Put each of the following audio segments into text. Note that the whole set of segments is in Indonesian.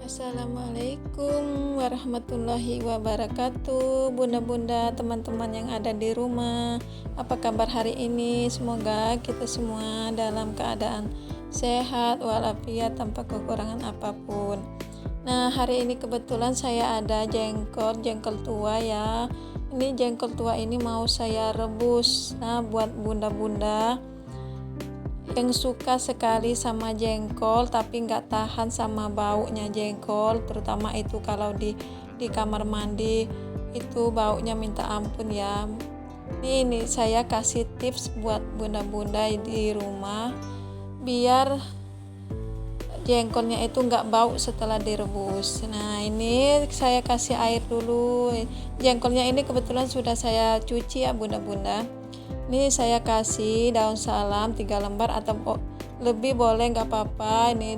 Assalamualaikum warahmatullahi wabarakatuh. Bunda-bunda, teman-teman yang ada di rumah, apa kabar hari ini? Semoga kita semua dalam keadaan sehat walafiat tanpa kekurangan apapun. Nah, hari ini kebetulan saya ada jengkol tua ya. Ini jengkol tua ini mau saya rebus. Nah, buat bunda-bunda yang suka sekali sama jengkol tapi nggak tahan sama baunya jengkol, terutama itu kalau di kamar mandi itu baunya minta ampun ya. Ini saya kasih tips buat bunda-bunda di rumah biar jengkolnya itu nggak bau setelah direbus. Nah, ini saya kasih air dulu. Jengkolnya ini kebetulan sudah saya cuci ya bunda-bunda. Ini saya kasih daun salam 3 lembar atau lebih boleh, nggak apa-apa. Ini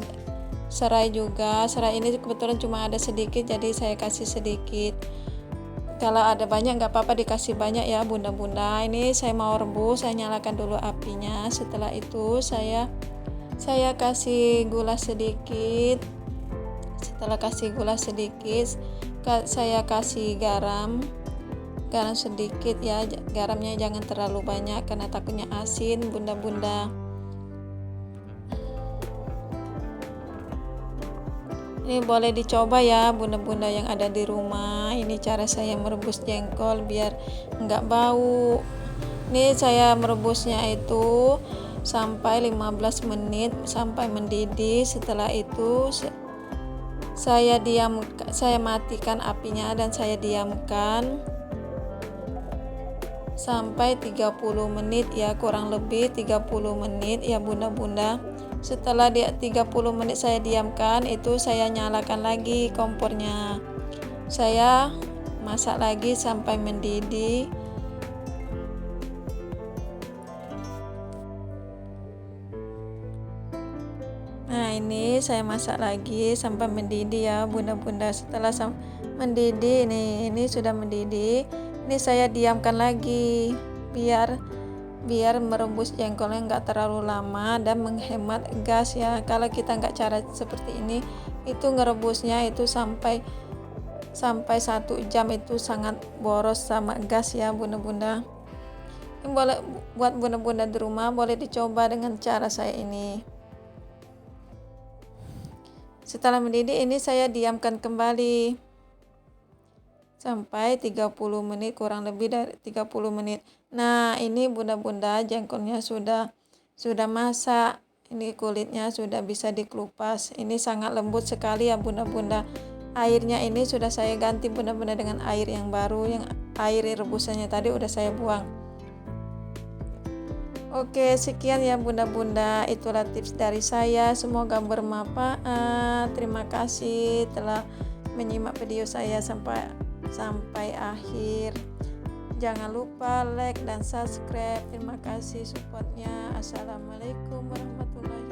serai juga. Serai ini kebetulan cuma ada sedikit, jadi saya kasih sedikit. Kalau ada banyak nggak apa-apa, dikasih banyak ya bunda-bunda. Ini saya mau rebus, saya nyalakan dulu apinya. Setelah itu saya kasih gula sedikit. Setelah kasih gula sedikit, saya kasih garam sedikit ya. Garamnya jangan terlalu banyak karena takutnya asin bunda-bunda. Ini boleh dicoba ya bunda-bunda yang ada di rumah. Ini cara saya merebus jengkol biar nggak bau. Ini saya merebusnya itu sampai 15 menit sampai mendidih. Setelah itu saya matikan apinya dan saya diamkan sampai 30 menit ya, kurang lebih 30 menit ya bunda-bunda. Setelah 30 menit saya diamkan, itu saya nyalakan lagi kompornya. Saya masak lagi sampai mendidih. Nah, ini saya masak lagi sampai mendidih ya bunda-bunda. Setelah mendidih, ini sudah mendidih. Ini saya diamkan lagi biar merebus jengkolnya nggak terlalu lama dan menghemat gas ya. Kalau kita nggak cara seperti ini, itu ngerebusnya itu sampai 1 jam, itu sangat boros sama gas ya bunda-bunda. Ini boleh buat bunda-bunda di rumah, boleh dicoba dengan cara saya ini. Setelah mendidih, ini saya diamkan kembali sampai 30 menit, kurang lebih dari 30 menit. Nah, ini bunda-bunda jengkolnya sudah masak. Ini kulitnya sudah bisa dikelupas. Ini sangat lembut sekali ya bunda-bunda. Airnya ini sudah saya ganti bunda-bunda dengan air yang baru, yang air rebusannya tadi udah saya buang. Oke, sekian ya bunda-bunda, itulah tips dari saya, semoga bermanfaat. Terima kasih telah menyimak video saya sampai akhir. Jangan lupa like dan subscribe. Terima kasih supportnya. Assalamualaikum warahmatullahi wabarakatuh.